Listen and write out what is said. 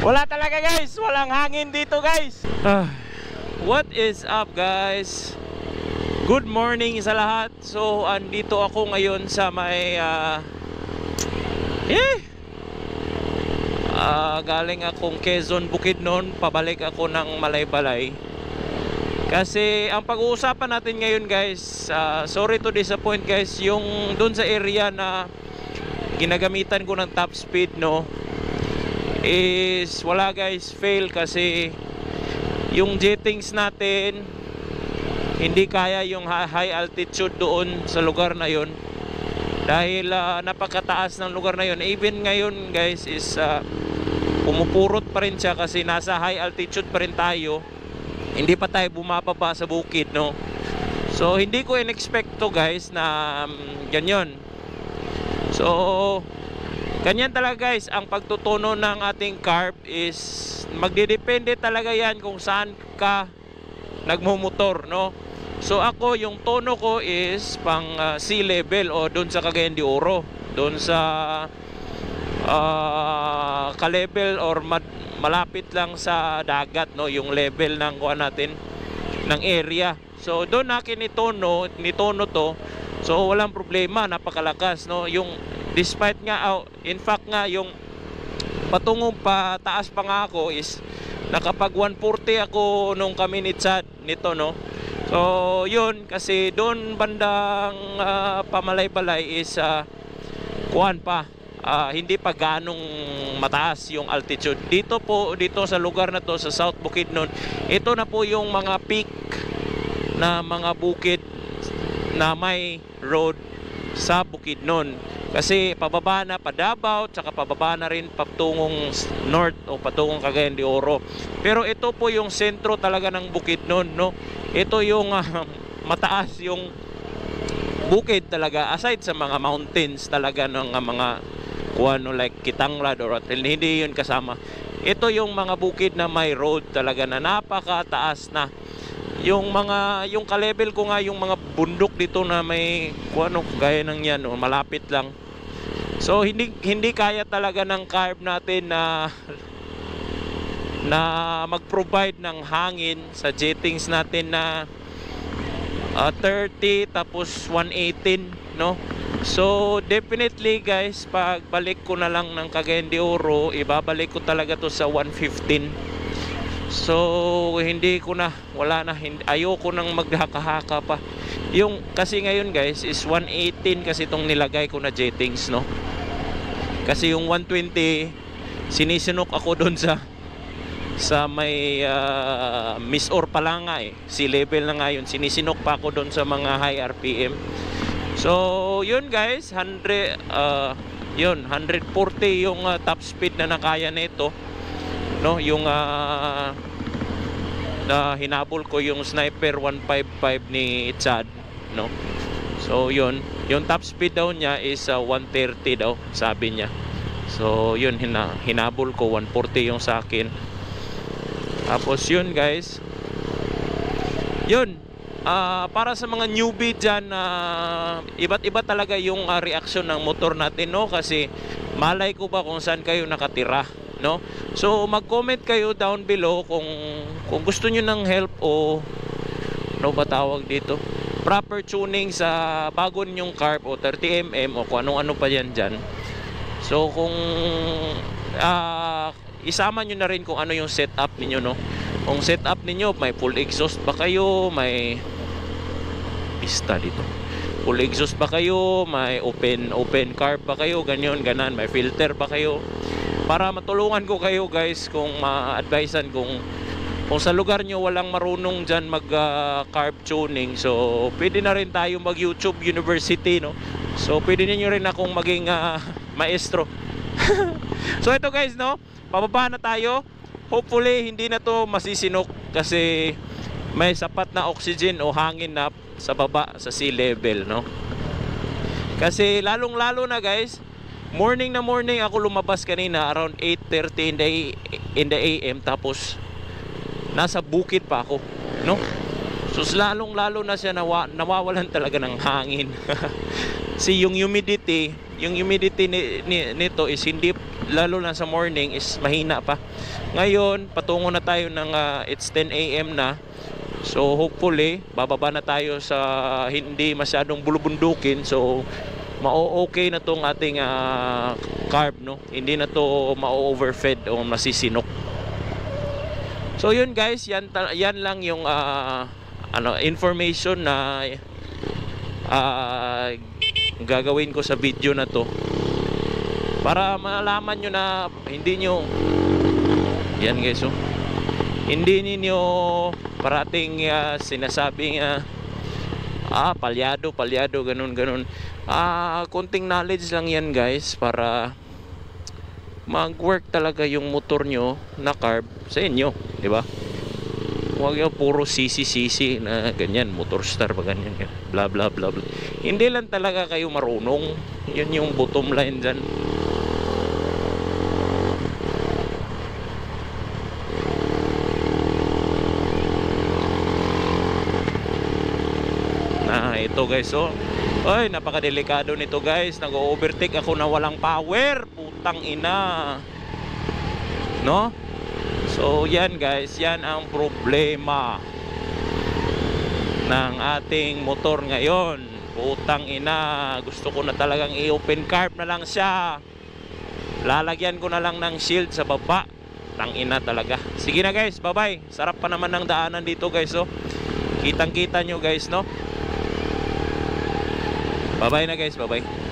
Wala talaga guys, walang hangin dito guys. What is up guys? Good morning sa lahat. So andito ako ngayon sa may galing akong Quezon, Bukidnon, pabalik ako ng Malaybalay. Kasi ang pag-uusapan natin ngayon guys, sorry to disappoint guys, yung doon sa area na ginagamitan ko ng top speed, no, is wala guys, fail kasi yung jettings natin hindi kaya yung high altitude doon sa lugar na yon, dahil napakataas ng lugar na yon. Even ngayon guys is pumupurot pa rin siya kasi nasa high altitude pa rin tayo, hindi pa tayo bumababa sa bukid, no. So hindi ko in-expect to guys na ganyan. So ganyan talaga guys ang pagtutuno ng ating carb, is magdedepende talaga yan kung saan ka nagmumotor, no. So ako, yung tono ko is pang sea level o doon sa Cagayan de Oro, doon sa ka-level or malapit lang sa dagat, no, yung level ng kuha natin ng area. So doon akin nitono to. So walang problema, napakalakas, no. Yung despite nga, in fact nga, yung patungong pataas pa nga ako is nakapag 140 ako nung kami ni Chad nito, no. So yun, kasi doon bandang Pamalaybalay is kuhan pa, hindi pa ganong mataas yung altitude. Dito sa lugar na to, sa South Bukidnon, ito na po yung mga peak na mga bukid na may road sa Bukidnon. Kasi pababa na pa Davao, tsaka pababa na rin patungong north o patungong Cagayan de Oro. Pero ito po yung sentro talaga ng Bukidnon, no. Ito yung mataas yung bukid talaga, aside sa mga mountains talaga ng mga kuano like Kitanglad or hindi yun kasama. Ito yung mga bukid na may road talaga na napakataas na. Yung ka-level ko nga, yung mga bundok dito na may kuano gaya ng yan, no, malapit lang. So hindi kaya talaga ng carb natin na mag-provide ng hangin sa jettings natin na 30 tapos 118, no. So definitely guys, pag balik ko na lang ng Cagayan de Oro, ibabalik ko talaga to sa 115. So wala na, ayoko nang maghaka-haka pa. Yung kasi ngayon guys is 118 kasi itong nilagay ko na jettings, no. Kasi yung 120 sinisinok ako doon sa may Miss-Or pa lang nga, sea level na nga yun, sinisinok pa ako doon sa mga high RPM. So yun guys, 140 yung top speed na nakaya nito, no. Yung na hinabol ko yung Sniper 155 ni Chad, no. So yun, yung top speed daw niya is 130 daw, sabi niya. So yun, hinabol ko 140 yung sa akin. Tapos yun guys, yun, para sa mga newbie dyan, iba't iba talaga yung reaksyon ng motor natin, no. Kasi malay ko ba kung saan kayo nakatira, no. So mag-comment kayo down below kung gusto nyo ng help o ano ba tawag dito, proper tuning sa bago ninyong carb o 30mm o kung anong-ano pa yan dyan. So kung isama nyo na rin kung ano yung setup ninyo, no. Kung setup ninyo, may full exhaust ba kayo, may pista dito, full exhaust ba kayo, may open carb ba kayo, ganyan, ganan, may filter ba kayo, para matulungan ko kayo guys kung ma-advisean kung sa lugar nyo walang marunong dyan mag carb tuning. So pwede na rin tayo mag YouTube University, no. So pwede niyo rin akong maging maestro. So ito guys, no, pababa na tayo. Hopefully hindi na to masisinok kasi may sapat na oxygen o hangin na sa baba sa sea level, no. Kasi lalong lalo na guys, morning ako lumabas kanina around 8:30 in the AM, tapos nasa bukid pa ako, no. So lalong lalo na siya nawawalan talaga ng hangin. Si yung humidity nito is hindi, lalo na sa morning is mahina pa. Ngayon, patungo na tayo ng it's 10 AM na. So hopefully, bababa na tayo sa hindi masyadong bulubundukin. So ma-okay na tong ating carb, no? Hindi na to ma-overfed o masisinok. So yun guys, yan lang yung information na gagawin ko sa video na to para malaman nyo na hindi nyo yan guys, oh, hindi ninyo parating sinasabing palyado ganun. Konting knowledge lang yan guys para mag-work talaga yung motor nyo na carb sa inyo, di ba? Huwag yung puro sisi na ganyan, motor star ba ganyan, bla bla bla bla. Hindi lang talaga kayo marunong. Yun yung bottom line dyan. Ito guys, oh. Ay, napakadelikado nito guys. Nag-overtake ako na walang power. Putang ina. No? So yan guys, yan ang problema ng ating motor ngayon. Putang ina, gusto ko na talagang i-open carb na lang siya. Lalagyan ko na lang ng shield sa baba. Tang ina talaga. Sige na guys, bye bye. Sarap pa naman ng daanan dito guys, oh. Kitang kita nyo guys, no? Bye bye na guys, bye bye.